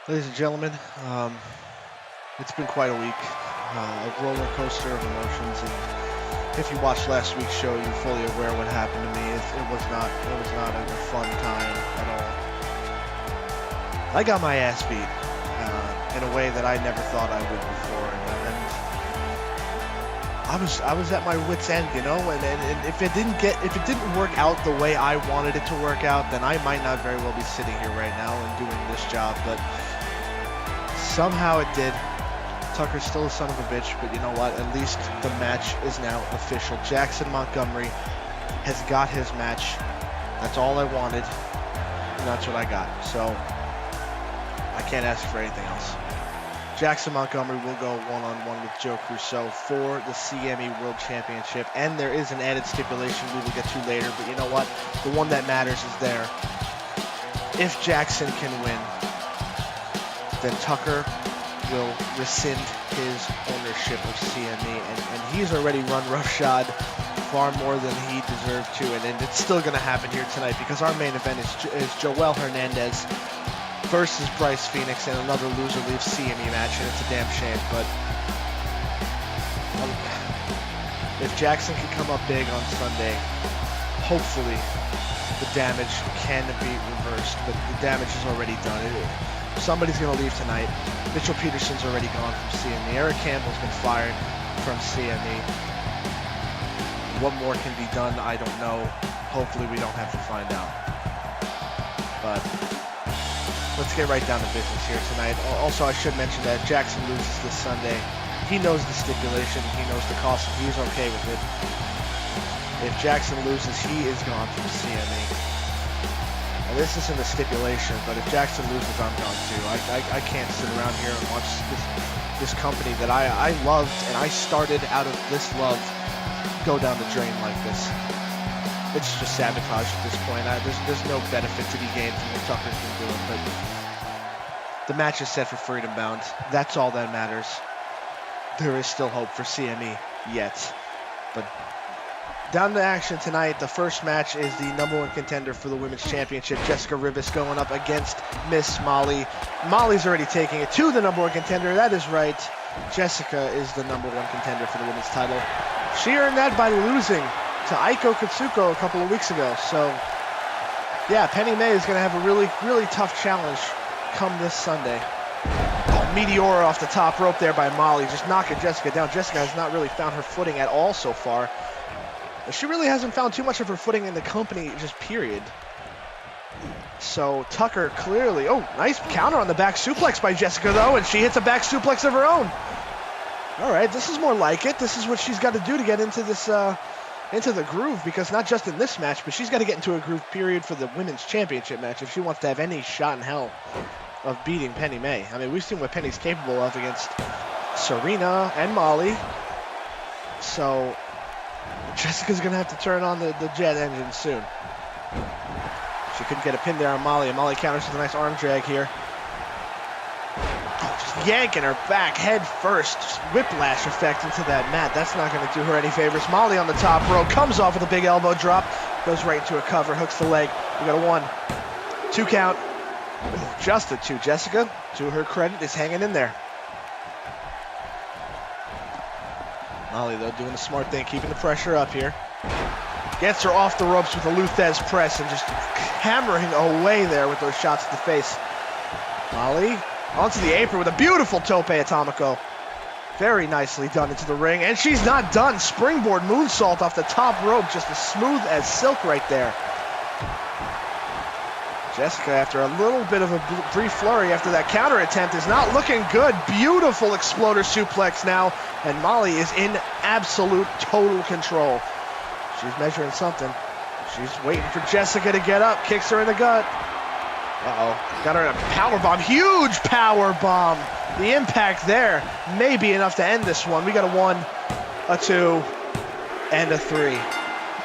Ladies and gentlemen, it's been quite a week, a roller coaster of emotions, and if you watched last week's show, you're fully aware what happened to me. It was not a fun time at all. I got my ass beat in a way that I never thought I would before, and I was at my wit's end, you know. And if it didn't work out the way I wanted it to work out, then I might not very well be sitting here right now and doing this job, but somehow it did. Tucker's still a son of a bitch, but you know what? At least the match is now official. Jackson Montgomery has got his match. That's all I wanted, and that's what I got. So I can't ask for anything else. Jackson Montgomery will go one-on-one with Joe Crusoe for the CME World Championship, and there is an added stipulation we will get to later, but you know what? The one that matters is there. If Jackson can win, then Tucker will rescind his ownership of CME, and he's already run roughshod far more than he deserved to, and it's still going to happen here tonight because our main event is Jowell Hernandez versus Bryce Phoenix in another Loser Leaves CME match, and it's a damn shame, but if Jackson can come up big on Sunday, hopefully the damage can be reversed, but the damage is already done. Somebody's going to leave tonight. Mitchell Peterson's already gone from CME. Eric Campbell's been fired from CME. What more can be done, I don't know. Hopefully we don't have to find out. But let's get right down to business here tonight. Also, I should mention that if Jackson loses this Sunday, he knows the stipulation, he knows the cost, and he's okay with it. If Jackson loses, he is gone from CME. And this isn't a stipulation, but if Jackson loses, I'm gone too. I can't sit around here and watch this company that I loved, and I started out of this love, go down the drain like this. It's just sabotage at this point. There's no benefit to be gained from what Tucker's been doing, but the match is set for Freedom Bound. That's all that matters. There is still hope for CME yet. But down to action tonight. The first match is the #1 contender for the Women's Championship, Jessica Rivas, going up against Miss Molly. Molly's already taking it to the #1 contender. That is right. Jessica is the #1 contender for the women's title. She earned that by losing to Aiko Katsuko a couple of weeks ago. So, yeah, Penny May is going to have a really, really tough challenge come this Sunday. Oh, Meteora off the top rope there by Molly, just knocking Jessica down. Jessica has not really found her footing at all so far. She really hasn't found too much of her footing in the company, just period. So Tucker clearly, oh, nice counter on the back suplex by Jessica though, and she hits a back suplex of her own. All right, this is more like it. This is what she's got to do to get into this, into the groove, because not just in this match, but she's got to get into a groove period for the Women's Championship match if she wants to have any shot in hell of beating Penny May. I mean, we've seen what Penny's capable of against Serena and Molly. So Jessica's going to have to turn on the jet engine soon. She couldn't get a pin there on Molly, and Molly counters with a nice arm drag here. Oh, just yanking her back head first. Just whiplash effect into that mat. That's not going to do her any favors. Molly on the top rope, comes off with a big elbow drop, goes right into a cover, hooks the leg. We got a 1, 2 count. Oh, just a 2. Jessica, to her credit, is hanging in there. Molly, though, doing the smart thing, keeping the pressure up here. Gets her off the ropes with a Luthez press and just hammering away there with those shots to the face. Molly onto the apron with a beautiful tope atomico. Very nicely done into the ring, and she's not done. Springboard moonsault off the top rope, just as smooth as silk right there. Jessica, after a little bit of a brief flurry after that counter attempt, is not looking good. Beautiful exploder suplex now, and Molly is in absolute total control. She's measuring something. She's waiting for Jessica to get up, kicks her in the gut. Uh-oh, got her in a powerbomb, huge powerbomb. The impact there may be enough to end this one. We got a 1, a 2, and a 3.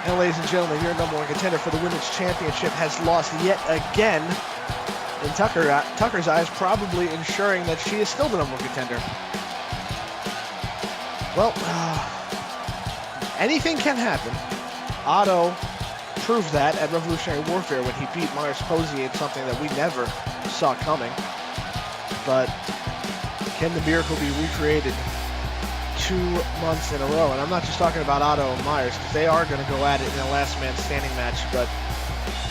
And ladies and gentlemen, your #1 contender for the Women's Championship has lost yet again. In Tucker's eyes, probably ensuring that she is still the #1 contender. Well, anything can happen. Otto proved that at Revolutionary Warfare when he beat Myers Posey in something that we never saw coming. but can the miracle be recreated 2 months in a row? And I'm not just talking about Otto and Myers, because they are going to go at it in a last man standing match, but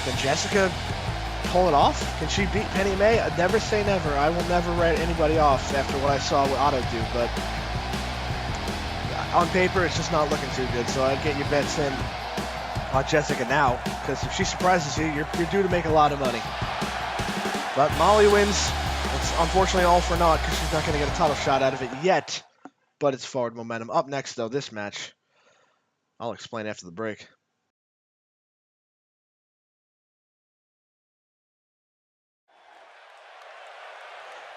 can Jessica pull it off? Can she beat Penny May? I'd never say never. I will never write anybody off after what I saw with Otto do, but on paper it's just not looking too good, so I'd get your bets in on Jessica now, because if she surprises you, you're due to make a lot of money. But Molly wins. It's unfortunately all for naught, because she's not going to get a title shot out of it yet, but it's forward momentum. Up next, though, this match, I'll explain after the break.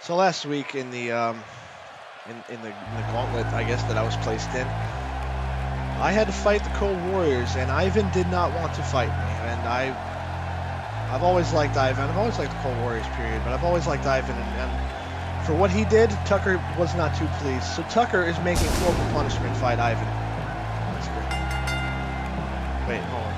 So last week in the gauntlet, I guess, that I was placed in, I had to fight the Cold Warriors, and Ivan did not want to fight me. And I've always liked Ivan. I've always liked the Cold Warriors, period. But I've always liked Ivan, and for what he did, Tucker was not too pleased. So Tucker is making corporal punishment fight Ivan. That's good. Wait, hold on.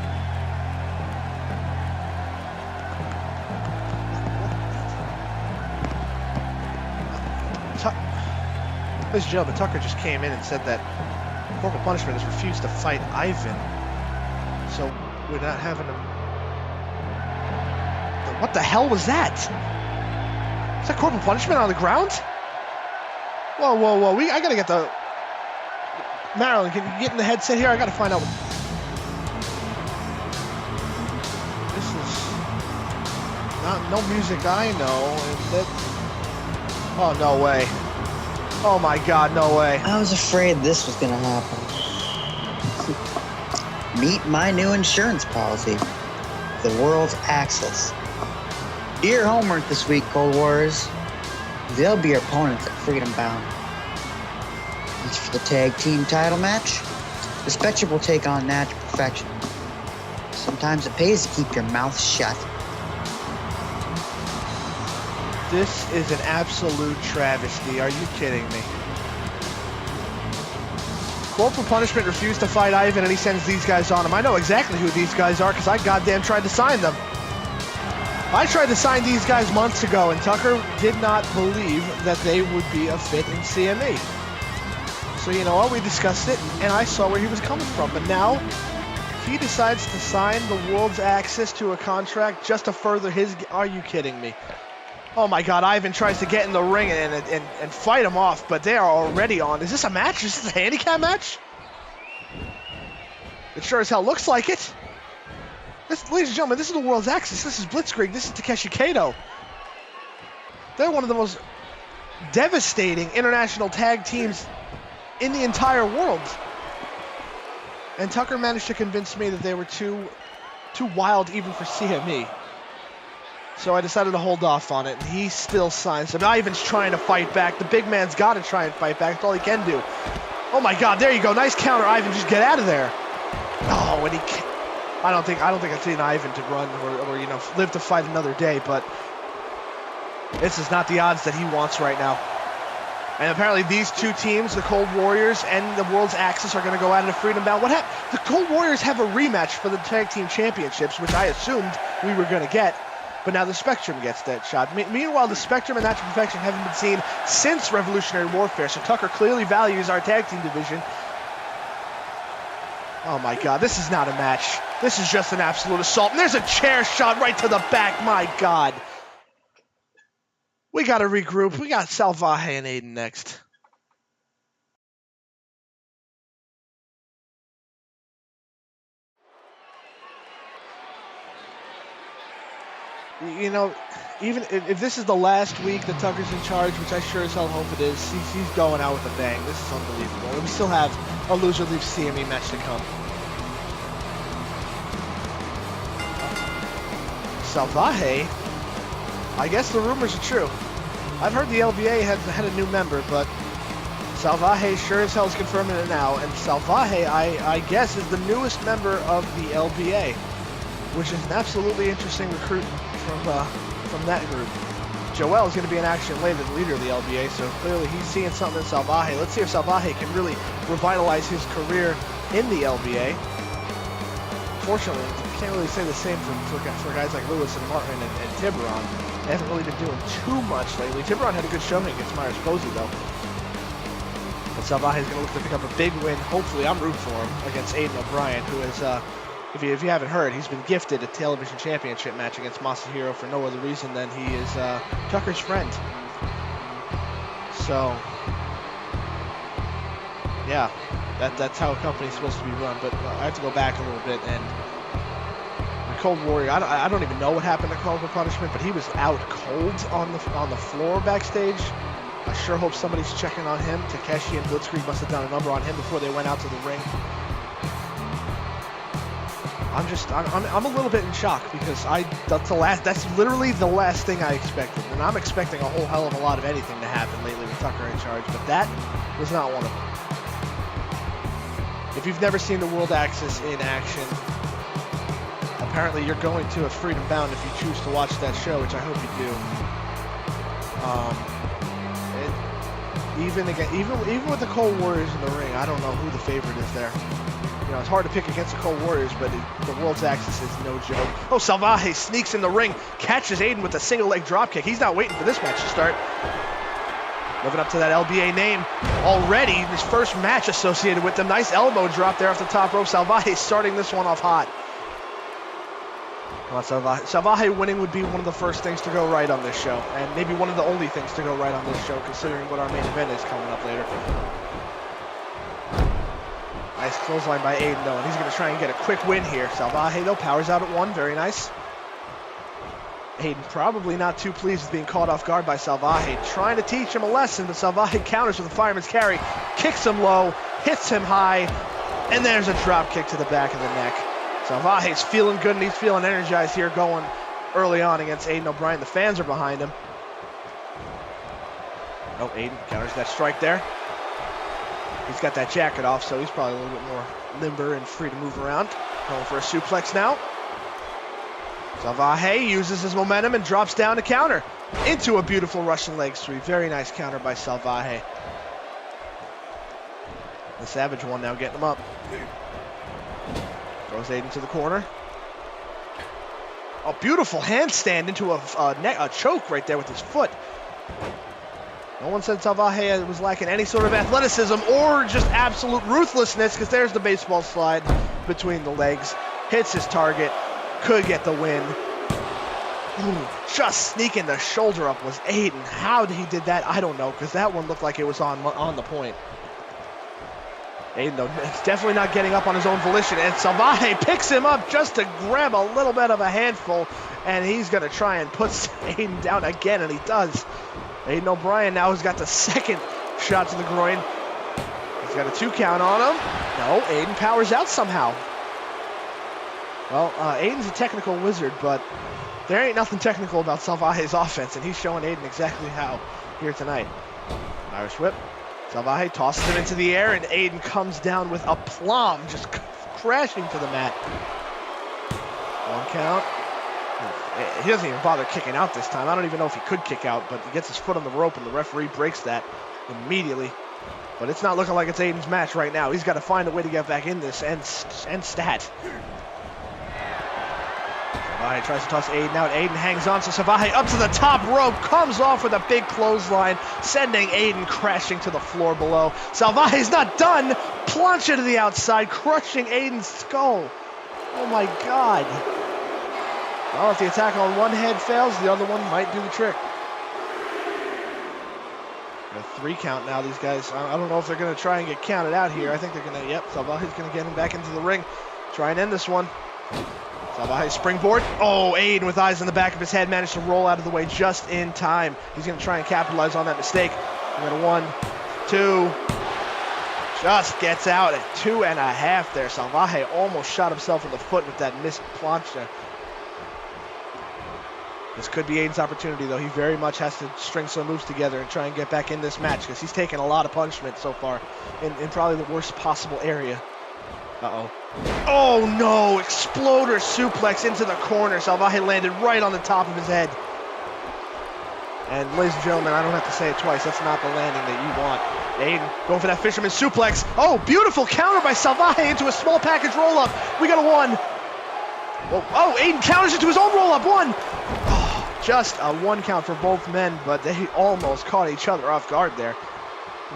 Ladies and gentlemen, Tucker just came in and said that corporal punishment has refused to fight Ivan. So we're not having him. What the hell was that? Is that corporal punishment on the ground? Whoa, whoa, whoa. I gotta get the... Marilyn, can you get in the headset here? I gotta find out what... This is... no music I know. Oh, no way. Oh my God, no way. I was afraid this was gonna happen. Meet my new insurance policy, the World's Axis. Do your homework this week, Cold Warriors. They'll be your opponents at Freedom Bound. As for the tag team title match, the Spectre will take on Natural Perfection. Sometimes it pays to keep your mouth shut. This is an absolute travesty. Are you kidding me? Corporal Punishment refused to fight Ivan, and he sends these guys on him. I know exactly who these guys are, because I goddamn tried to sign them. I tried to sign these guys months ago, and Tucker did not believe that they would be a fit in CME. So you know what? We discussed it, and I saw where he was coming from. But now, he decides to sign the World's Axis to a contract just to further his... Are you kidding me? Oh my God, Ivan tries to get in the ring and fight him off, but they are already on. Is this a match? Is this a handicap match? It sure as hell looks like it. Ladies and gentlemen, this is the World's Axis. This is Blitzkrieg. This is Takeshi Kato. They're one of the most devastating international tag teams in the entire world. And Tucker managed to convince me that they were too wild even for CME. So I decided to hold off on it, and he still signs him. Ivan's trying to fight back. The big man's got to try and fight back. That's all he can do. Oh my God, there you go. Nice counter, Ivan. Just get out of there. Oh, and he can't. I don't think I've seen Ivan to run or you know, live to fight another day, but this is not the odds that he wants right now. And apparently these two teams, the Cold Warriors and the World's Axis, are going to go at it at Freedom Bound. What happened? The Cold Warriors have a rematch for the Tag Team Championships, which I assumed we were going to get. But now the Spectrum gets that shot. Meanwhile, the Spectrum and Natural Perfection haven't been seen since Revolutionary Warfare, so Tucker clearly values our tag team division. Oh my God, this is not a match. This is just an absolute assault. And there's a chair shot right to the back. My God. We got to regroup. We got Salvaje and Aiden next. You know, even if this is the last week that Tucker's in charge, which I sure as hell hope it is, he's going out with a bang. This is unbelievable. And we still have a Loser Leaves CME match to come. Salvaje, I guess the rumors are true. I've heard the LBA had a new member, but Salvaje sure as hell is confirming it now. And Salvaje, I guess, is the newest member of the LBA, which is an absolutely interesting recruit from that group. Jowell is going to be in action later, the leader of the LBA, so clearly he's seeing something in Salvaje. Let's see if Salvaje can really revitalize his career in the LBA. Fortunately, can't really say the same for guys like Lewis and Martin and Tiburon. They haven't really been doing too much lately. Tiburon had a good showing against Myers Posey, though. But Salvaje is going to look to pick up a big win. Hopefully, I'm rooting for him against Aiden O'Brien, who is, if you haven't heard, he's been gifted a television championship match against Masahiro for no other reason than he is Tucker's friend. So, yeah, that's how a company's supposed to be run. But I have to go back a little bit, and the Cold Warrior, I don't even know what happened to Call for Punishment, but he was out cold on the floor backstage. I sure hope somebody's checking on him. Takeshi and Blitzkrieg must have done a number on him before they went out to the ring. I'm a little bit in shock because that's literally the last thing I expected. And I'm expecting a whole hell of a lot of anything to happen lately with Tucker in charge, but that was not one of them. If you've never seen the World Axis in action, apparently you're going to at Freedom Bound if you choose to watch that show, which I hope you do. Even with the Cold Warriors in the ring, I don't know who the favorite is there. You know, it's hard to pick against the Cold Warriors, but the World's Axis is no joke. Oh, Salvaje sneaks in the ring, catches Aiden with a single leg dropkick. He's not waiting for this match to start. Living up to that LBA name already. His first match associated with them. Nice elbow drop there off the top rope. Salvaje starting this one off hot. Come on, Salvaje. Salvaje winning would be one of the first things to go right on this show, and maybe one of the only things to go right on this show, considering what our main event is coming up later. Nice clothesline by Aiden, though, and he's going to try and get a quick win here. Salvaje, though, powers out at one. Very nice. Aiden probably not too pleased with being caught off guard by Salvaje. Trying to teach him a lesson, but Salvaje counters with a fireman's carry. Kicks him low, hits him high, and there's a drop kick to the back of the neck. Salvaje's feeling good, and he's feeling energized here going early on against Aiden O'Brien. The fans are behind him. Oh, Aiden counters that strike there. He's got that jacket off, so he's probably a little bit more limber and free to move around. Going for a suplex now. Salvaje uses his momentum and drops down to counter into a beautiful Russian leg sweep. Very nice counter by Salvaje. The Savage one now getting him up. Throws Aiden to the corner. A beautiful handstand into a choke right there with his foot. No one said Salvaje was lacking any sort of athleticism or just absolute ruthlessness, because there's the baseball slide between the legs. Hits his target. Could get the win. Ooh, just sneaking the shoulder up was Aiden. How he did that, I don't know, because that one looked like it was on the point. Aiden, though, definitely not getting up on his own volition, and Salvaje picks him up just to grab a little bit of a handful, and he's going to try and put Aiden down again, and he does. Aiden O'Brien now has got the second shot to the groin. He's got a 2 count on him. No, Aiden powers out somehow. Well, Aiden's a technical wizard, but there ain't nothing technical about Salvaje's offense, and he's showing Aiden exactly how here tonight. Irish whip. Salvaje tosses him into the air, and Aiden comes down with aplomb, just crashing to the mat. 1 count. He doesn't even bother kicking out this time. I don't even know if he could kick out, but he gets his foot on the rope, and the referee breaks that immediately. But it's not looking like it's Aiden's match right now. He's got to find a way to get back in this and stat. Salvaje tries to toss Aiden out. Aiden hangs on, so Salvaje up to the top rope, comes off with a big clothesline, sending Aiden crashing to the floor below. Salvaje's not done. Plancha to the outside, crushing Aiden's skull. Oh my God. Well, if the attack on one head fails, the other one might do the trick. A 3 count now, these guys. I don't know if they're going to try and get counted out here. I think they're going to, yep, Salvaje's going to get him back into the ring. Try and end this one. Salvaje springboard. Oh, Aiden with eyes in the back of his head managed to roll out of the way just in time. He's going to try and capitalize on that mistake. We got a 1, 2. Just gets out at 2.5 there. Salvaje almost shot himself in the foot with that missed plancha. This could be Aiden's opportunity, though. He very much has to string some moves together and try and get back in this match, because he's taken a lot of punishment so far in probably the worst possible area. Uh-oh. Oh, no! Exploder suplex into the corner. Salvaje landed right on the top of his head. And, ladies and gentlemen, I don't have to say it twice. That's not the landing that you want. Aiden going for that fisherman suplex. Oh, beautiful counter by Salvaje into a small package roll-up. We got a 1. Oh, Aiden counters into his own roll-up. 1. Oh, Just a 1 count for both men, but they almost caught each other off guard there.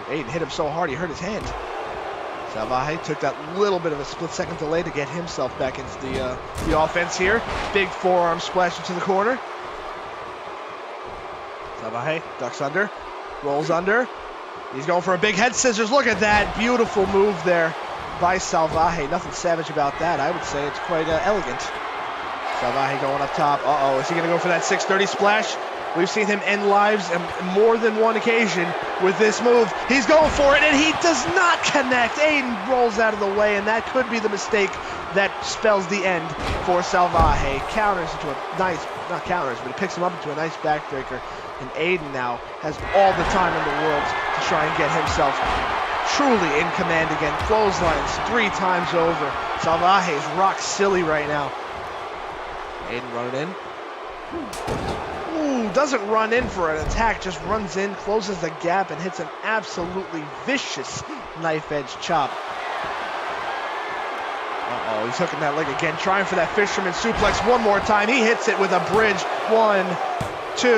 Aiden hit him so hard he hurt his hand. Salvaje took that little bit of a split-second delay to get himself back into the offense here. Big forearm splash into the corner. Salvaje ducks under, rolls under. He's going for a big head scissors. Look at that beautiful move there by Salvaje. Nothing savage about that. I would say it's quite elegant. Salvaje going up top. Uh-oh, is he going to go for that 630 splash? We've seen him end lives on more than one occasion with this move. He's going for it, and he does not connect. Aiden rolls out of the way, and that could be the mistake that spells the end for Salvaje. Counters into a nice, not counters, but he picks him up into a nice backbreaker. And Aiden now has all the time in the world to try and get himself truly in command again. Clotheslines 3 times over. Salvaje is rock silly right now. Aiden running in. Ooh, doesn't run in for an attack, just runs in, closes the gap, and hits an absolutely vicious knife edge chop. Uh-oh, he's hooking that leg again, trying for that fisherman suplex one more time. He hits it with a bridge. 1, 2.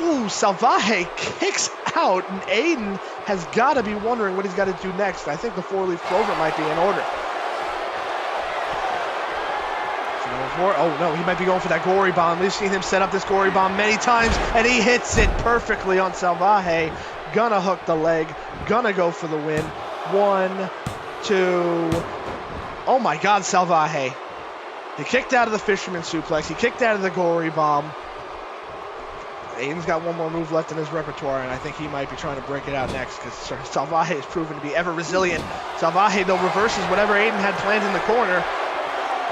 Ooh, Salvaje kicks out, and Aiden has got to be wondering what he's got to do next. I think the 4-leaf clover might be in order. Oh no, he might be going for that gory bomb. We've seen him set up this gory bomb many times, and he hits it perfectly on Salvaje. Gonna hook the leg, gonna go for the win. 1, 2. Oh my God, Salvaje. He kicked out of the fisherman suplex. He kicked out of the gory bomb. Aiden's got one more move left in his repertoire, and I think he might be trying to break it out next because Salvaje has proven to be ever resilient. Salvaje, though, reverses whatever Aiden had planned in the corner.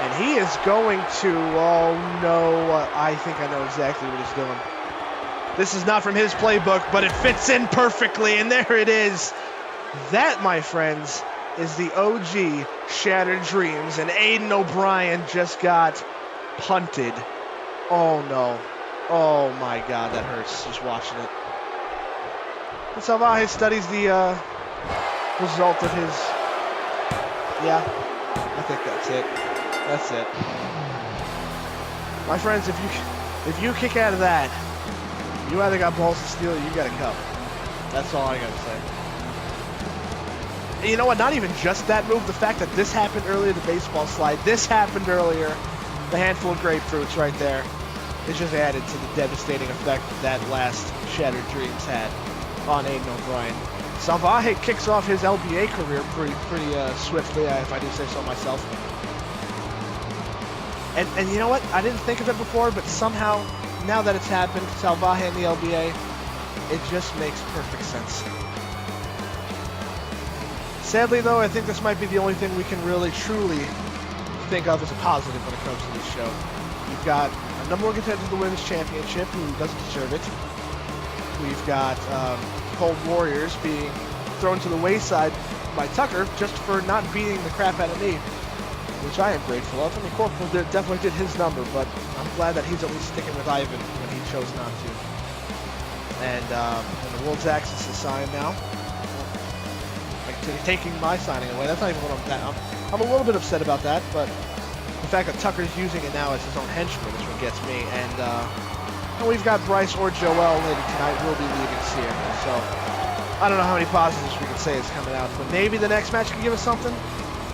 And he is going to, oh no, I think I know exactly what he's doing. This is not from his playbook, but it fits in perfectly, and there it is. That, my friends, is the OG Shattered Dreams, and Aiden O'Brien just got punted. Oh no. Oh my God, that hurts just watching it. And Salvaje studies the result of his, yeah, I think that's it. That's it. My friends, if you kick out of that, you either got balls to steal or you got to cover. That's all I got to say. And you know what? Not even just that move. The fact that this happened earlier, the baseball slide, this happened earlier, the handful of grapefruits right there, it just added to the devastating effect that last Shattered Dreams had on Aiden O'Brien. Salvaje kicks off his LBA career pretty swiftly, if I do say so myself. And you know what? I didn't think of it before, but somehow, now that it's happened, Salvaje and the LBA, it just makes perfect sense. Sadly, though, I think this might be the only thing we can really, truly think of as a positive when it comes to this show. We've got a number one contender to the Women's Championship who doesn't deserve it. We've got Cold Warriors being thrown to the wayside by Tucker just for not beating the crap out of me, which I am grateful of. I mean, Corporal definitely did his number, but I'm glad that he's at least sticking with Ivan when he chose not to. And the World's Axis is signed now. Like, taking my signing away. That's not even what I'm a little bit upset about that, but the fact that Tucker's using it now as his own henchman is what gets me. And we've got Bryce or Jowell later tonight. We'll be leaving CME, so I don't know how many positives we can say is coming out, but maybe the next match can give us something.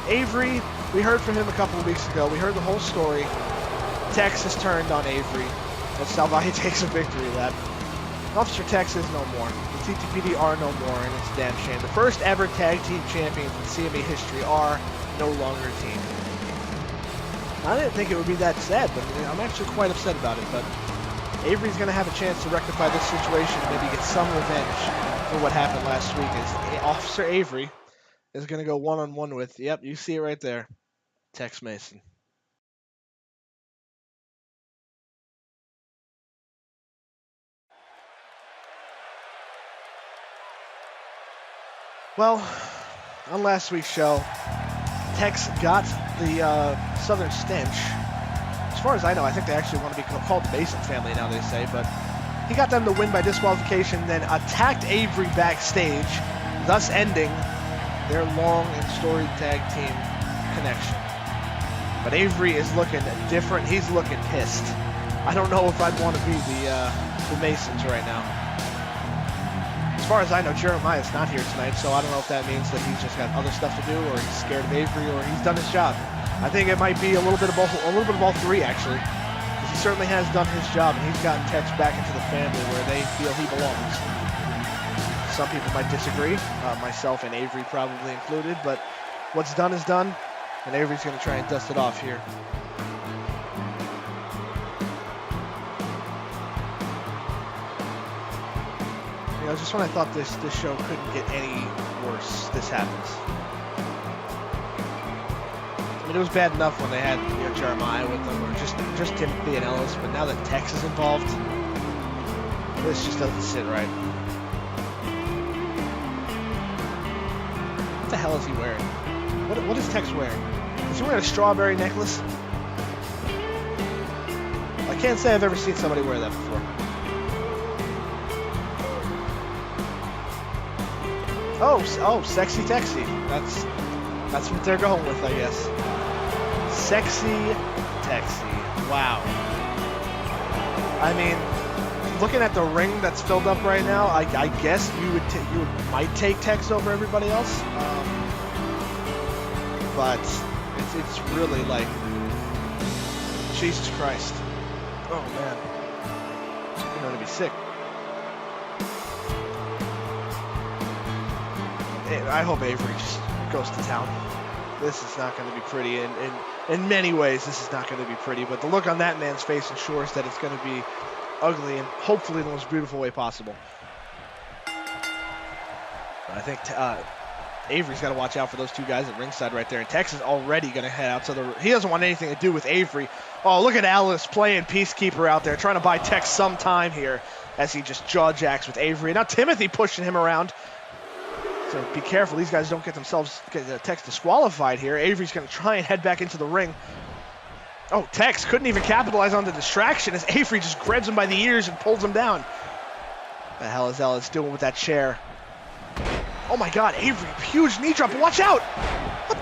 Avery, we heard from him a couple of weeks ago. We heard the whole story. Tex has turned on Avery, and Salvaje takes a victory lap. Officer Tex is no more. The TTPD are no more, and it's a damn shame. The first ever tag team champions in CME history are no longer a team. I didn't think it would be that sad, but I'm actually quite upset about it. But Avery's going to have a chance to rectify this situation, maybe get some revenge for what happened last week. As Officer Avery is going to go one-on-one with, yep, you see it right there, Tex Mason. Well, on last week's show, Tex got the Southern Stench. As far as I know, I think they actually want to be called the Mason family now, they say, but he got them to win by disqualification, then attacked Avery backstage, thus ending their long and storied tag team connection. But Avery is looking different. He's looking pissed. I don't know if I'd want to be the Masons right now. As far as I know, Jeremiah's not here tonight, so I don't know if that means that he's just got other stuff to do, or he's scared of Avery, or he's done his job. I think it might be a little bit of all three, actually. Because he certainly has done his job, and he's gotten Tex back into the family where they feel he belongs. Some people might disagree, myself and Avery probably included, but what's done is done, and Avery's going to try and dust it off here. You know, just when I thought this show couldn't get any worse, this happens. I mean, it was bad enough when they had Jeremiah with them, or just Timothy and Ellis, but now that Tex is involved, this just doesn't sit right. What the hell is he wearing? What is Tex wearing? Is he wearing a strawberry necklace? I can't say I've ever seen somebody wear that before. Oh, sexy Texy. That's what they're going with, I guess. Sexy Texy. Wow. I mean, looking at the ring that's filled up right now, I guess you might take Tex over everybody else. But it's really like, Jesus Christ. Oh man. You're going to be sick. I hope Avery just goes to town. This is not going to be pretty. In many ways, this is not going to be pretty. But the look on that man's face ensures that it's going to be ugly and hopefully the most beautiful way possible. But I think Avery's got to watch out for those two guys at ringside right there. And Tex is already going to head out to the... He doesn't want anything to do with Avery. Oh, look at Ellis playing peacekeeper out there, trying to buy Tex some time here as he just jaw-jacks with Avery. Now Timothy pushing him around. So be careful. These guys don't get Tex disqualified here. Avery's going to try and head back into the ring. Oh, Tex couldn't even capitalize on the distraction as Avery just grabs him by the ears and pulls him down. What the hell is Ellis doing with that chair? Oh my God, Avery, huge knee drop. Watch out! What?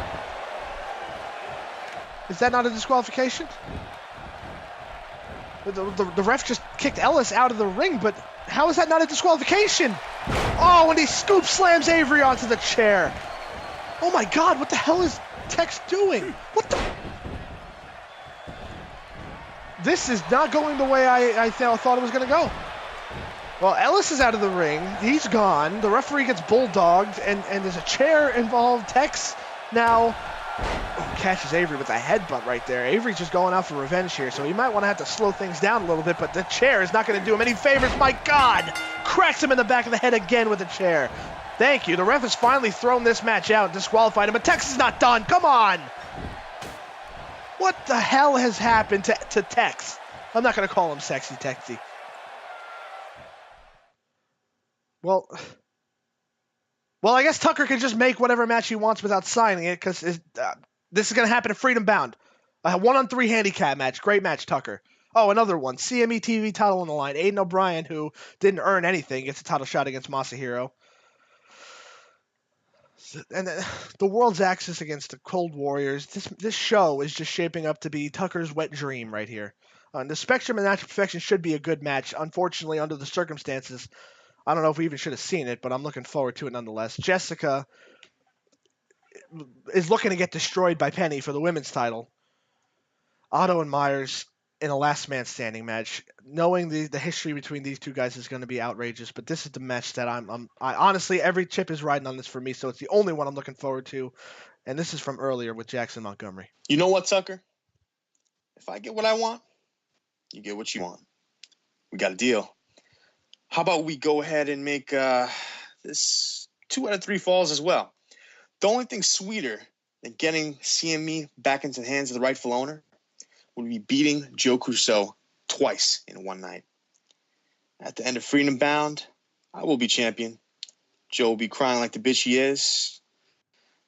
Is that not a disqualification? The ref just kicked Ellis out of the ring, but how is that not a disqualification? Oh, and he scoop slams Avery onto the chair. Oh my God, what the hell is Tex doing? What the? This is not going the way I thought it was going to go. Well, Ellis is out of the ring. He's gone. The referee gets bulldogged, and there's a chair involved. Tex now catches Avery with a headbutt right there. Avery's just going out for revenge here, so he might want to have to slow things down a little bit, but the chair is not going to do him any favors. My God! Cracks him in the back of the head again with a chair. Thank you. The ref has finally thrown this match out and disqualified him, but Tex is not done. Come on! What the hell has happened to Tex? I'm not going to call him Sexy Texy. Well, I guess Tucker can just make whatever match he wants without signing it, because this is going to happen at Freedom Bound. A 1-on-3 handicap match. Great match, Tucker. Oh, another one. CME TV title on the line. Aiden O'Brien, who didn't earn anything, gets a title shot against Masahiro. And the World's Axis against the Cold Warriors. This show is just shaping up to be Tucker's wet dream right here. The Spectrum and Natural Perfection should be a good match. Unfortunately, under the circumstances, I don't know if we even should have seen it, but I'm looking forward to it nonetheless. Jessica is looking to get destroyed by Penny for the women's title. Otto and Myers in a last man standing match. Knowing the history between these two guys is going to be outrageous, but this is the match that I honestly, every chip is riding on this for me, so it's the only one I'm looking forward to. And this is from earlier with Jackson Montgomery. You know what, Tucker? If I get what I want, you get what you want. We got a deal. How about we go ahead and make this 2 out of 3 falls as well? The only thing sweeter than getting CME back into the hands of the rightful owner would be beating Joe Crusoe twice in one night. At the end of Freedom Bound, I will be champion. Joe will be crying like the bitch he is.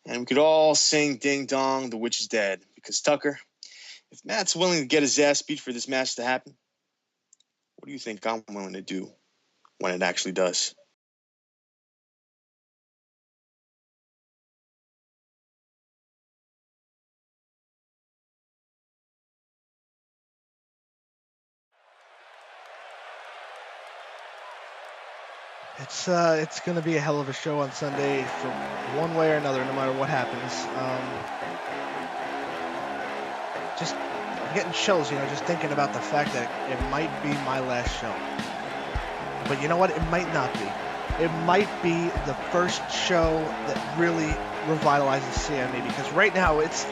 And we could all sing Ding Dong, the witch is dead. Because, Tucker, if Matt's willing to get his ass beat for this match to happen, what do you think I'm willing to do when it actually does? It's going to be a hell of a show on Sunday for one way or another, no matter what happens. I'm getting chills, just thinking about the fact that it might be my last show. But you know what? It might not be. It might be the first show that really revitalizes CME, because right now it's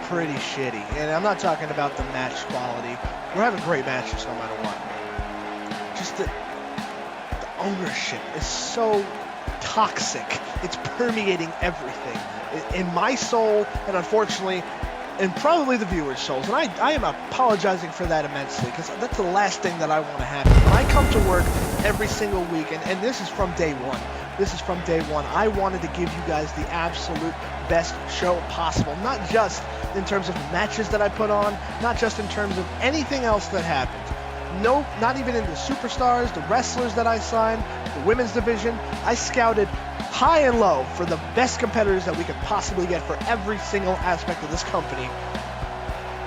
pretty shitty. And I'm not talking about the match quality. We're having great matches no matter what. Just the ownership is so toxic. It's permeating everything. In my soul, and unfortunately, and probably the viewers' souls. And I am apologizing for that immensely, because that's the last thing that I want to happen. When I come to work every single week, and this is from day one. This is from day one. I wanted to give you guys the absolute best show possible. Not just in terms of matches that I put on, not just in terms of anything else that happened. No, not even in the superstars, the wrestlers that I signed, the women's division. I scouted high and low for the best competitors that we could possibly get for every single aspect of this company.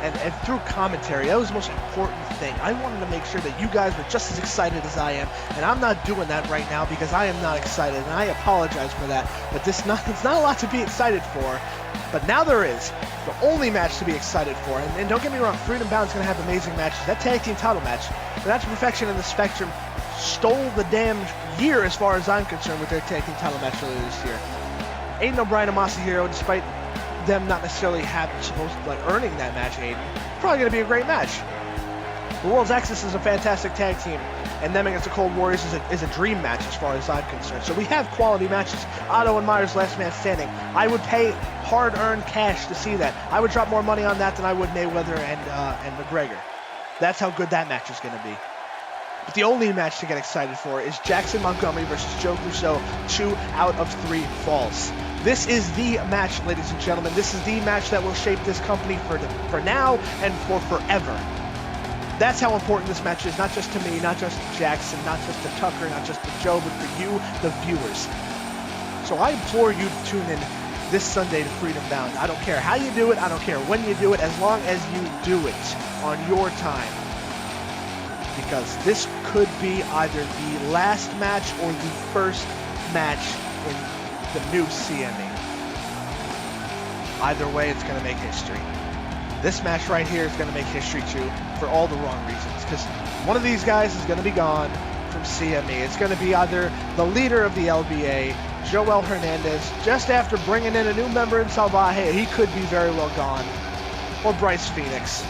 And through commentary, that was the most important thing. I wanted to make sure that you guys were just as excited as I am, and I'm not doing that right now because I am not excited, and I apologize for that. But it's not a lot to be excited for, but now there is. The only match to be excited for, and don't get me wrong, Freedom Bound's going to have amazing matches. That tag team title match, that's Perfection in the Spectrum, stole the damn year as far as I'm concerned with their tag team title match earlier this year. Aiden O'Brien and Masahiro, despite them not necessarily earning that match, Aiden, probably going to be a great match. The World's Axis is a fantastic tag team, and them against the Cold Warriors is a dream match as far as I'm concerned. So we have quality matches. Otto and Myers, last man standing. I would pay hard-earned cash to see that. I would drop more money on that than I would Mayweather and McGregor. That's how good that match is going to be. But the only match to get excited for is Jackson Montgomery versus Joe Crusoe, 2 out of 3 falls. This is the match, ladies and gentlemen. This is the match that will shape this company for now and for forever. That's how important this match is, not just to me, not just to Jackson, not just to Tucker, not just to Joe, but for you, the viewers. So I implore you to tune in this Sunday to Freedom Bound. I don't care how you do it, I don't care when you do it, as long as you do it on your time. Because this could be either the last match or the first match in the new CME. Either way, it's going to make history. This match right here is going to make history too, for all the wrong reasons. Because one of these guys is going to be gone from CME. It's going to be either the leader of the LBA, Jowell Hernandez, just after bringing in a new member in Salvaje, he could be very well gone, or Bryce Phoenix,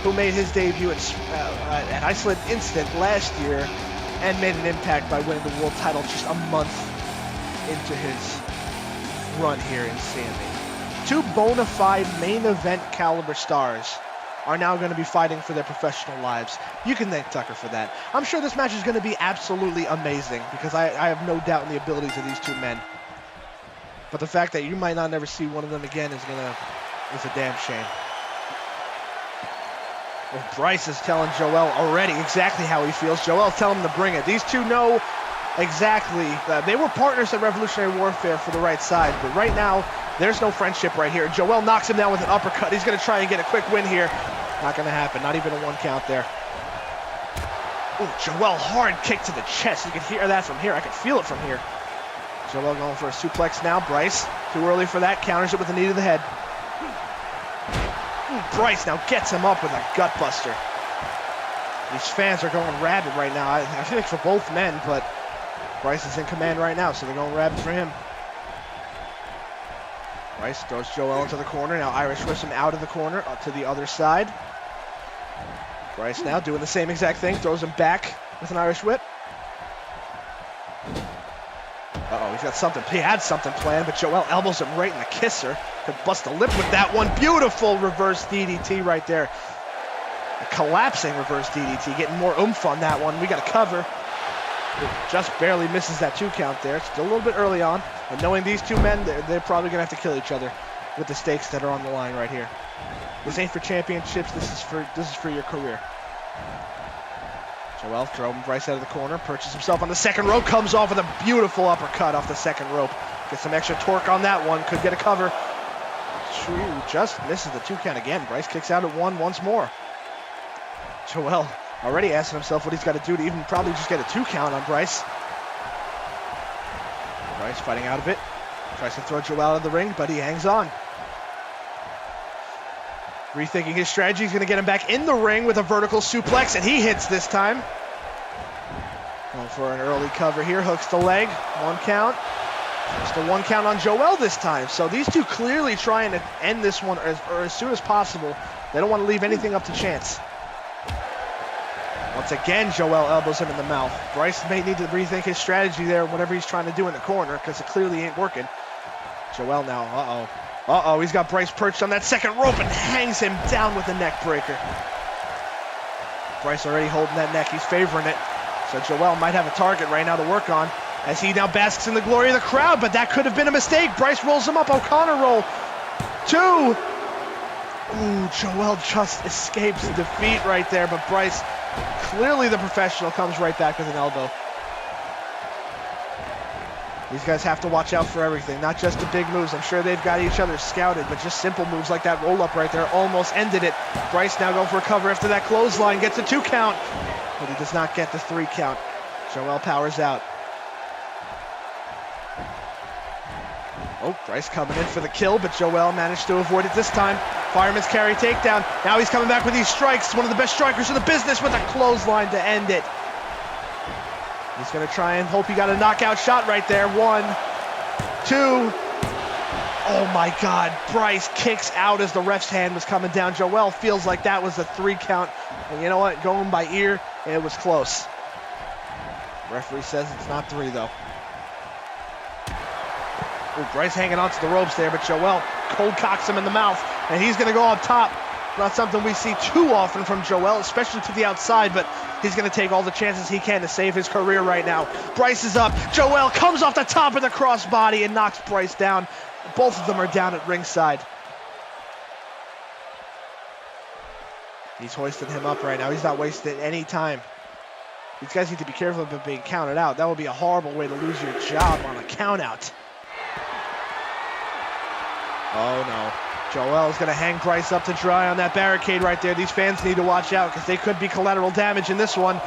who made his debut at Iceland Instant last year and made an impact by winning the world title just a month into his run here in CME. 2 bona fide main event caliber stars are now going to be fighting for their professional lives. You can thank Tucker for that. I'm sure this match is going to be absolutely amazing because I have no doubt in the abilities of these 2 men. But the fact that you might not never see one of them again is a damn shame. Well, Bryce is telling Jowell already exactly how he feels. Jowell's telling him to bring it. These 2 know exactly that they were partners at Revolutionary Warfare for the right side, but right now there's no friendship right here. Jowell knocks him down with an uppercut. He's going to try and get a quick win here. Not going to happen. Not even a 1 count there. Ooh, Jowell, hard kick to the chest. You can hear that from here. I can feel it from here. Jowell going for a suplex now. Bryce, too early for that. Counters it with a knee to the head. Ooh, Bryce now gets him up with a gut buster. These fans are going rabid right now. I think for both men, but Bryce is in command right now, so they're going rabid for him. Bryce throws Jowell into the corner. Now Irish whips him out of the corner up to the other side. Bryce now doing the same exact thing. Throws him back with an Irish whip. Uh-oh, he's got something. He had something planned, but Jowell elbows him right in the kisser. Could bust a lip with that one. Beautiful reverse DDT right there. A collapsing reverse DDT. Getting more oomph on that one. We got a cover. It just barely misses that 2 count there. It's still a little bit early on. And knowing these 2 men, they're probably going to have to kill each other with the stakes that are on the line right here. This ain't for championships. This is for your career. Jowell throwing Bryce out of the corner. Perches himself on the second rope. Comes off with a beautiful uppercut off the second rope. Gets some extra torque on that one. Could get a cover. Just misses the 2 count again. Bryce kicks out at 1 once more. Jowell already asking himself what he's got to do to even probably just get a 2 count on Bryce. Bryce fighting out of it. Tries to throw Jowell out of the ring, but he hangs on. Rethinking his strategy, he's going to get him back in the ring with a vertical suplex, and he hits this time. Going for an early cover here, hooks the leg, 1 count. Just a 1 count on Jowell this time. So these two clearly trying to end this one as soon as possible. They don't want to leave anything up to chance. Once again, Jowell elbows him in the mouth. Bryce may need to rethink his strategy there, whatever he's trying to do in the corner, because it clearly ain't working. Jowell now, he's got Bryce perched on that second rope and hangs him down with a neck breaker. Bryce already holding that neck, he's favoring it. So Jowell might have a target right now to work on as he now basks in the glory of the crowd, but that could have been a mistake. Bryce rolls him up, O'Connor roll. 2. Ooh, Jowell just escapes defeat right there, but Bryce, clearly the professional, comes right back with an elbow. These guys have to watch out for everything, not just the big moves. I'm sure they've got each other scouted, but just simple moves like that roll-up right there almost ended it. Bryce now going for a cover after that clothesline, gets a 2 count, but he does not get the 3 count. Jowell powers out. Oh, Bryce coming in for the kill, but Jowell managed to avoid it this time. Fireman's carry takedown. Now he's coming back with these strikes. One of the best strikers in the business with a clothesline to end it. He's going to try and hope he got a knockout shot right there. 1, 2. Oh my God. Bryce kicks out as the ref's hand was coming down. Jowell feels like that was a 3 count. And you know what? Going by ear, it was close. Referee says it's not 3 though. Ooh, Bryce hanging onto the ropes there, but Jowell cold cocks him in the mouth, and he's going to go up top. Not something we see too often from Jowell, especially to the outside, but he's going to take all the chances he can to save his career right now. Bryce is up. Jowell comes off the top of the crossbody and knocks Bryce down. Both of them are down at ringside. He's hoisting him up right now. He's not wasting any time. These guys need to be careful about being counted out. That would be a horrible way to lose your job on a count out. Oh no. Jowell's going to hang Bryce up to dry on that barricade right there. These fans need to watch out because they could be collateral damage in this one.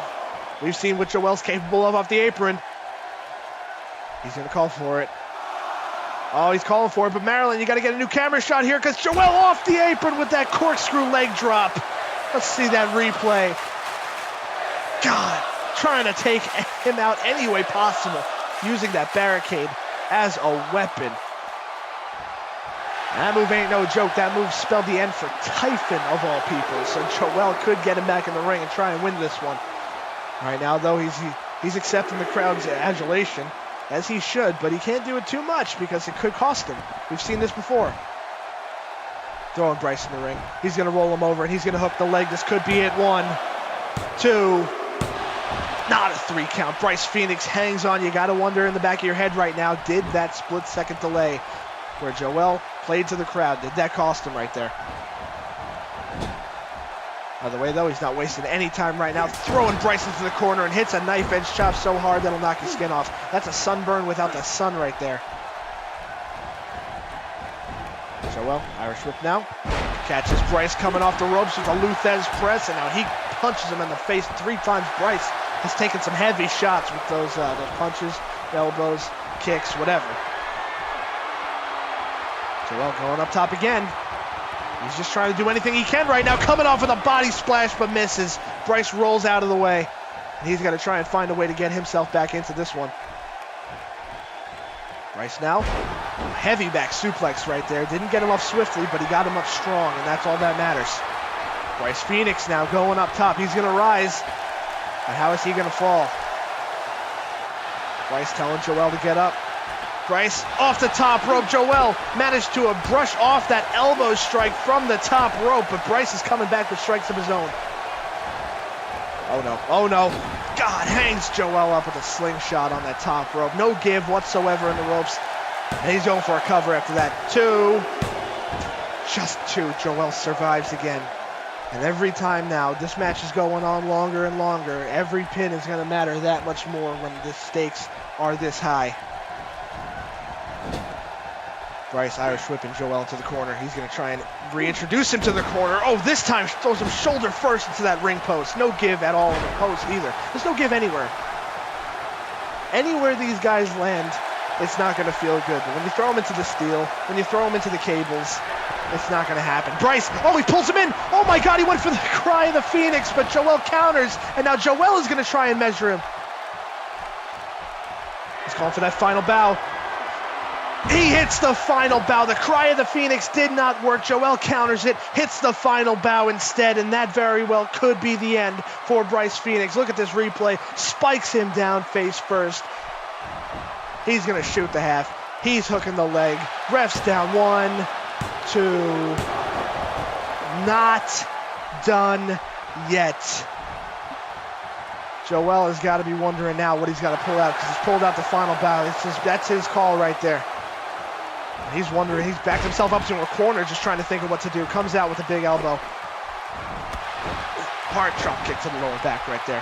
We've seen what Jowell's capable of off the apron. He's going to call for it. Oh, he's calling for it, but Marilyn, you got to get a new camera shot here because Jowell off the apron with that corkscrew leg drop. Let's see that replay. God, trying to take him out any way possible, using that barricade as a weapon. That move ain't no joke. That move spelled the end for Typhon of all people. So Jowell could get him back in the ring and try and win this one. Right now, though, he's accepting the crowd's adulation, as he should, but he can't do it too much because it could cost him. We've seen this before. Throwing Bryce in the ring. He's going to roll him over, and he's going to hook the leg. This could be it. 1, 2. Not a 3 count. Bryce Phoenix hangs on. You got to wonder in the back of your head right now, did that split-second delay where Jowell played to the crowd, did that cost him right there? By the way, though, he's not wasting any time right now. Throwing Bryce into the corner and hits a knife edge chop so hard that'll knock his skin off. That's a sunburn without the sun right there. Jowell, Irish whip now. Catches Bryce coming off the ropes with a Luthez press, and now he punches him in the face 3 times. Bryce has taken some heavy shots with those punches, elbows, kicks, whatever. Jowell going up top again. He's just trying to do anything he can right now. Coming off with a body splash, but misses. Bryce rolls out of the way. And he's going to try and find a way to get himself back into this one. Bryce now, heavy back suplex right there. Didn't get him up swiftly, but he got him up strong, and that's all that matters. Bryce Phoenix now going up top. He's going to rise. But how is he going to fall? Bryce telling Jowell to get up. Bryce off the top rope. Jowell managed to brush off that elbow strike from the top rope, but Bryce is coming back with strikes of his own. Oh no, oh no. God, hangs Jowell up with a slingshot on that top rope. No give whatsoever in the ropes. And he's going for a cover after that. 2. Just 2. Jowell survives again. And every time now, this match is going on longer and longer. Every pin is going to matter that much more when the stakes are this high. Bryce Irish whipping Jowell into the corner. He's going to try and reintroduce him to the corner. Oh, this time throws him shoulder first into that ring post. No give at all in the post either. There's no give anywhere. Anywhere these guys land, it's not going to feel good. But when you throw him into the steel, when you throw him into the cables, it's not going to happen. Bryce, oh, he pulls him in. Oh my God, he went for the cry of the Phoenix, but Jowell counters, and now Jowell is going to try and measure him. He's calling for that final bow. He hits the final bow. The cry of the Phoenix did not work. Jowell counters it, hits the final bow instead, and that very well could be the end for Bryce Phoenix. Look at this replay. Spikes him down face first. He's going to shoot the half. He's hooking the leg. Ref's down 1, 2. Not done yet. Jowell has got to be wondering now what he's got to pull out, because he's pulled out the final bow. That's his call right there. He's wondering, he's backed himself up to a corner just trying to think of what to do. Comes out with a big elbow. Hard drop kick to the lower back right there.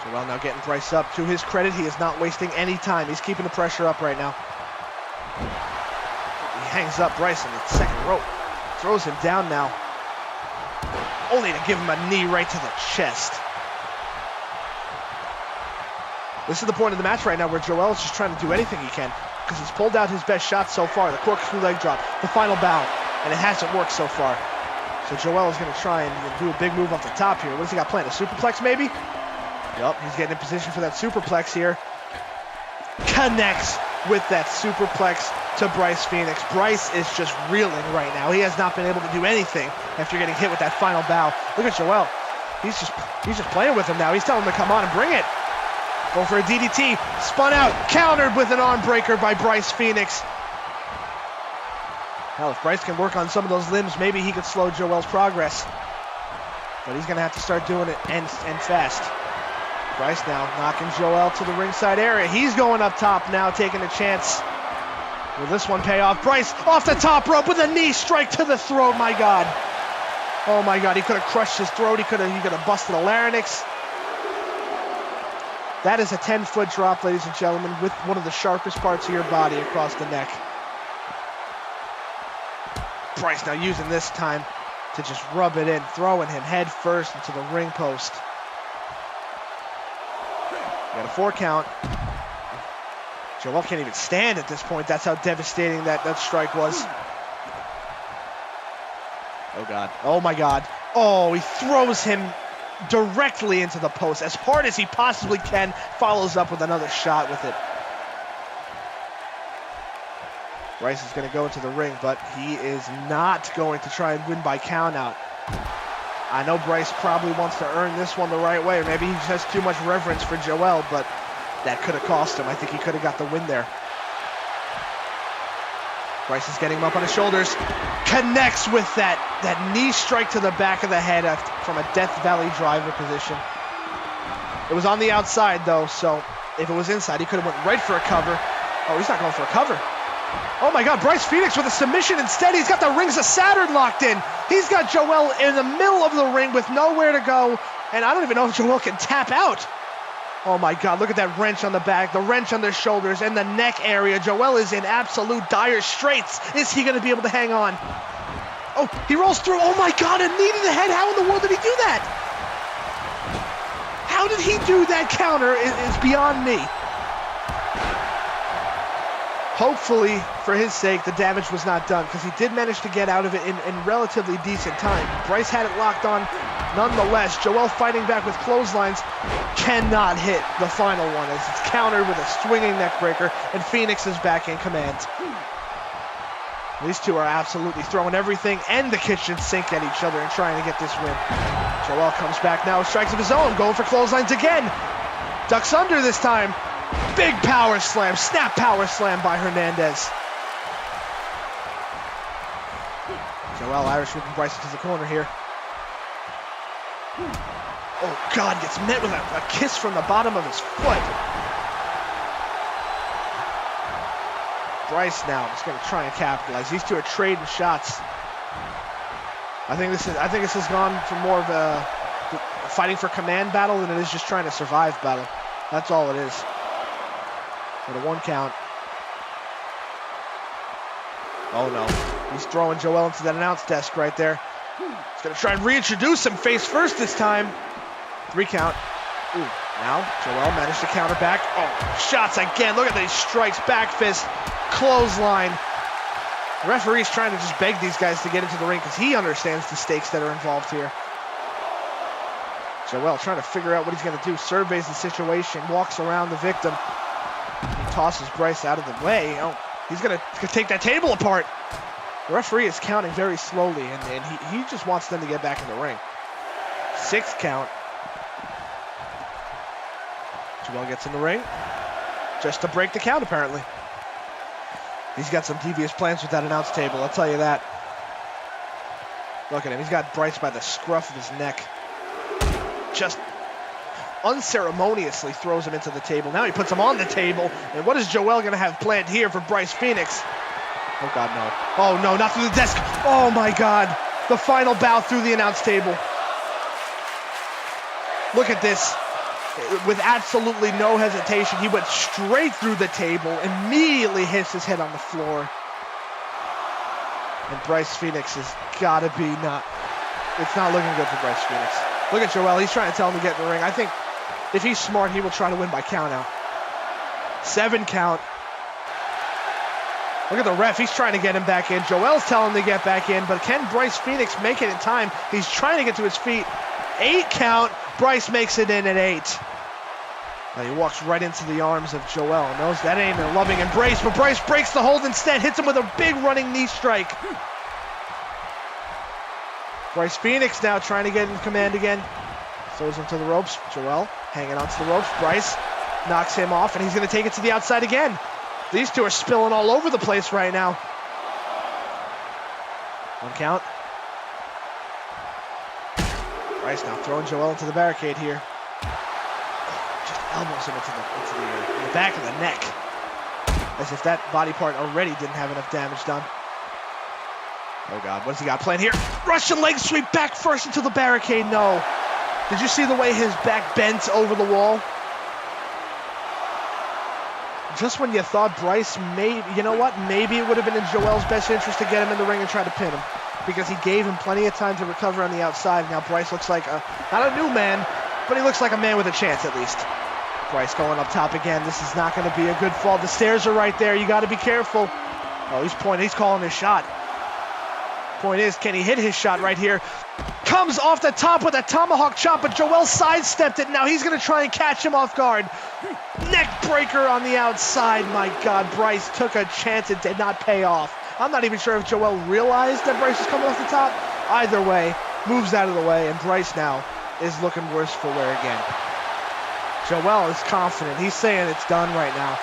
Jowell now getting Bryce up. To his credit, he is not wasting any time. He's keeping the pressure up right now. He hangs up Bryce in the second rope. Throws him down now. Only to give him a knee right to the chest. This is the point of the match right now where Jowell is just trying to do anything he can, because he's pulled out his best shot so far. The corkscrew leg drop, the final bow, and it hasn't worked so far. So Jowell is going to try and do a big move off the top here. What does he got planned? A superplex maybe? Yup, he's getting in position for that superplex here. Connects with that superplex to Bryce Phoenix. Bryce is just reeling right now. He has not been able to do anything after getting hit with that final bow. Look at Jowell. He's just playing with him now. He's telling him to come on and bring it. Going for a DDT, spun out, countered with an arm breaker by Bryce Phoenix. Well, if Bryce can work on some of those limbs, maybe he could slow Jowell's progress. But he's going to have to start doing it and fast. Bryce now knocking Jowell to the ringside area. He's going up top now, taking a chance. Will this one pay off? Bryce off the top rope with a knee strike to the throat. My God. Oh my God, he could have crushed his throat. He could have busted a larynx. That is a 10-foot drop, ladies and gentlemen, with one of the sharpest parts of your body across the neck. Bryce now using this time to just rub it in, throwing him head first into the ring post. Got a 4 count. Jowell can't even stand at this point. That's how devastating that strike was. Oh God. Oh my God. Oh, he throws him directly into the post as hard as he possibly can, follows up with another shot with it. Bryce is going to go into the ring, but he is not going to try and win by countout. I know Bryce probably wants to earn this one the right way, or maybe he just has too much reverence for Jowell, but that could have cost him. I think he could have got the win there. Bryce is getting him up on his shoulders. Connects with that knee strike to the back of the head from a Death Valley driver position. It was on the outside, though, so if it was inside, he could have went right for a cover. Oh, he's not going for a cover. Oh, my God, Bryce Phoenix with a submission instead. He's got the Rings of Saturn locked in. He's got Jowell in the middle of the ring with nowhere to go, and I don't even know if Jowell can tap out. Oh my God, look at that wrench on the back, the wrench on the shoulders, and the neck area. Jowell is in absolute dire straits. Is he going to be able to hang on? Oh, he rolls through. Oh my God, a knee to the head. How in the world did he do that? How did he do that counter is beyond me. Hopefully, for his sake, the damage was not done, because he did manage to get out of it in relatively decent time. Bryce had it locked on nonetheless. Jowell fighting back with clotheslines, cannot hit the final one as it's countered with a swinging neck breaker, and Phoenix is back in command. These two are absolutely throwing everything and the kitchen sink at each other and trying to get this win. Jowell comes back now, strikes of his own, going for clotheslines again. Ducks under this time. Big power slam, snap power slam by Hernandez. Jowell Irish whipping Bryce into the corner here. Oh God, gets met with a kiss from the bottom of his foot. Bryce now is going to try and capitalize. These two are trading shots. I think this has gone for more of a fighting for command battle than it is just trying to survive battle. That's all it is. With a 1 count. Oh no. He's throwing Jowell into that announce desk right there. He's going to try and reintroduce him face first this time. 3 count. Ooh. Now, Jowell managed to counter back. Oh, shots again. Look at these strikes. Back fist, clothesline. The referee's trying to just beg these guys to get into the ring because he understands the stakes that are involved here. Jowell trying to figure out what he's going to do. Surveys the situation, walks around the victim. He tosses Bryce out of the way. Oh, he's going to take that table apart. The referee is counting very slowly, and he just wants them to get back in the ring. 6 count. Jowell gets in the ring just to break the count, apparently. He's got some devious plans with that announce table, I'll tell you that. Look at him. He's got Bryce by the scruff of his neck. Just unceremoniously throws him into the table. Now he puts him on the table. And what is Jowell going to have planned here for Bryce Phoenix? Oh, God, no. Oh, no, not through the desk. Oh, my God. The final bow through the announce table. Look at this. With absolutely no hesitation, he went straight through the table, immediately hits his head on the floor. And Bryce Phoenix has got to be it's not looking good for Bryce Phoenix. Look at Jowell, he's trying to tell him to get in the ring. I think if he's smart, he will try to win by count out. 7 count. Look at the ref, he's trying to get him back in. Jowell's telling him to get back in, but can Bryce Phoenix make it in time? He's trying to get to his feet. 8 count. Bryce makes it in at 8. Now he walks right into the arms of Jowell. Knows that ain't a loving embrace, but Bryce breaks the hold instead. Hits him with a big running knee strike. Bryce Phoenix now trying to get in command again. Throws him to the ropes. Jowell hanging onto the ropes. Bryce knocks him off, and he's going to take it to the outside again. These two are spilling all over the place right now. 1 count. Bryce now throwing Jowell into the barricade here. Just elbows him into the back of the neck. As if that body part already didn't have enough damage done. Oh, God, what's he got planned here? Russian leg sweep back first into the barricade. No. Did you see the way his back bent over the wall? Just when you thought Bryce you know what? Maybe it would have been in Jowell's best interest to get him in the ring and try to pin him. Because he gave him plenty of time to recover on the outside. Now Bryce looks like not a new man, but he looks like a man with a chance at least. Bryce going up top again. This is not going to be a good fall. The stairs are right there. You got to be careful. Oh, he's pointing. He's calling his shot. Point is, can he hit his shot right here? Comes off the top with a tomahawk chop, but Jowell sidestepped it. Now he's going to try and catch him off guard. Neck breaker on the outside. My God, Bryce took a chance. It did not pay off. I'm not even sure if Jowell realized that Bryce was coming off the top. Either way, moves out of the way, and Bryce now is looking worse for wear again. Jowell is confident. He's saying it's done right now.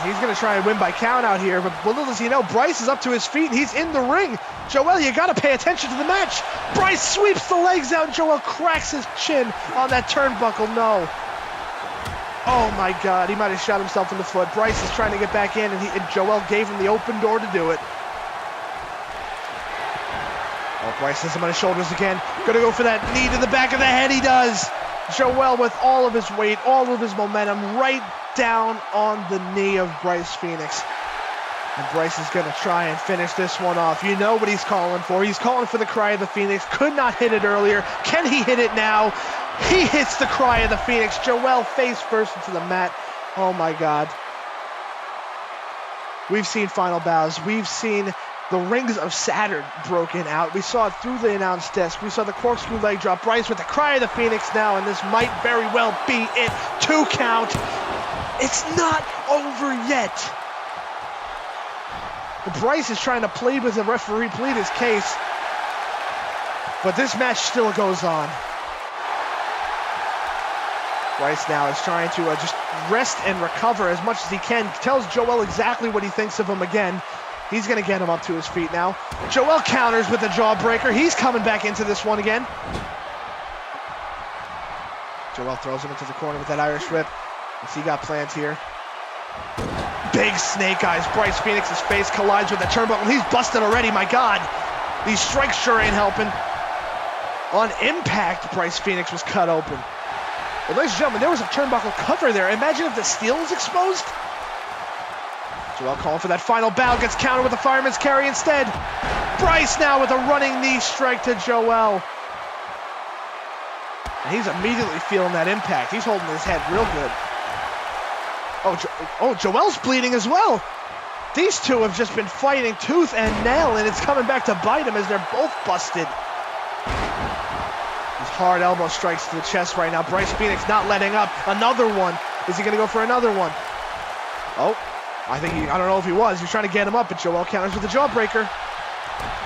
He's going to try and win by count out here, but little does he know, Bryce is up to his feet, and he's in the ring. Jowell, you got to pay attention to the match. Bryce sweeps the legs out, and Jowell cracks his chin on that turnbuckle. No. Oh, my God. He might have shot himself in the foot. Bryce is trying to get back in, and Jowell gave him the open door to do it. Oh, Bryce has him on his shoulders again. Gonna go for that knee to the back of the head. He does. Jowell with all of his weight, all of his momentum, right down on the knee of Bryce Phoenix. And Bryce is gonna try and finish this one off. You know what he's calling for. He's calling for the Cry of the Phoenix. Could not hit it earlier. Can he hit it now? He hits the Cry of the Phoenix. Jowell face first into the mat. Oh my God. We've seen final bows. We've seen the rings of Saturn broken out. We saw it through the announce desk. We saw the corkscrew leg drop. Bryce with the Cry of the Phoenix now, and this might very well be it. 2 count. It's not over yet. Bryce is trying to plead with the referee, plead his case. But this match still goes on. Bryce now is trying to just rest and recover as much as he can. Tells Jowell exactly what he thinks of him again. He's going to get him up to his feet now. Jowell counters with a jawbreaker. He's coming back into this one again. Jowell throws him into the corner with that Irish whip. What's he got planned here? Big snake eyes. Bryce Phoenix's face collides with the turnbuckle. He's busted already, my God. These strikes sure ain't helping. On impact, Bryce Phoenix was cut open. But ladies and gentlemen, there was a turnbuckle cover there. Imagine if the steel was exposed. Jowell calling for that final bow, gets countered with a fireman's carry instead. Bryce now with a running knee strike to Jowell. And he's immediately feeling that impact. He's holding his head real good. Oh, Jowell's bleeding as well. These two have just been fighting tooth and nail, and it's coming back to bite him as they're both busted. These hard elbow strikes to the chest right now. Bryce Phoenix not letting up. Another one. Is he going to go for another one? Oh, I don't know if he was. He was trying to get him up, but Jowell counters with a jawbreaker.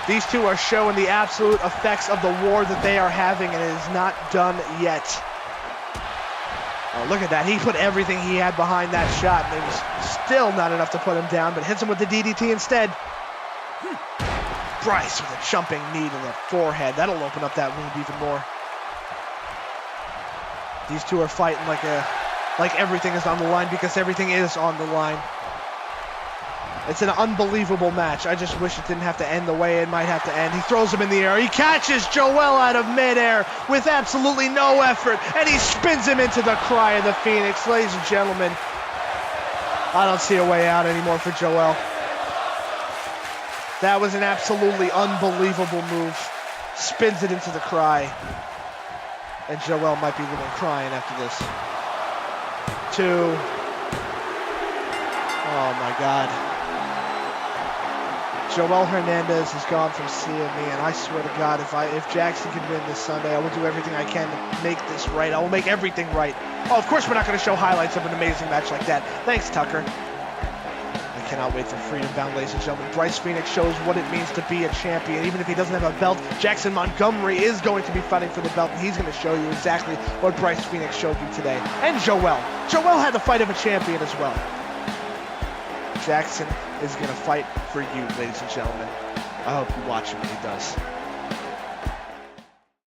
These two are showing the absolute effects of the war that they are having, and it is not done yet. Oh, look at that. He put everything he had behind that shot, and it was still not enough to put him down, but hits him with the DDT instead. Bryce with a jumping knee to the forehead. That'll open up that wound even more. These two are fighting like everything is on the line, because everything is on the line. It's an unbelievable match. I just wish it didn't have to end the way it might have to end. He throws him in the air. He catches Jowell out of midair with absolutely no effort, and he spins him into the cry of the Phoenix. Ladies and gentlemen, I don't see a way out anymore for Jowell. That was an absolutely unbelievable move. Spins it into the cry. And Jowell might be a little crying after this. 2. Oh my God. Jowell Hernandez has gone from CME, and I swear to God, if Jackson can win this Sunday, I will do everything I can to make this right. I will make everything right. Oh, of course we're not going to show highlights of an amazing match like that. Thanks, Tucker. I cannot wait for Freedom Bound, ladies and gentlemen. Bryce Phoenix shows what it means to be a champion. Even if he doesn't have a belt, Jackson Montgomery is going to be fighting for the belt, and he's going to show you exactly what Bryce Phoenix showed you today. And Jowell. Jowell had the fight of a champion as well. Jackson is going to fight for you, ladies and gentlemen. I hope you watch him when he does.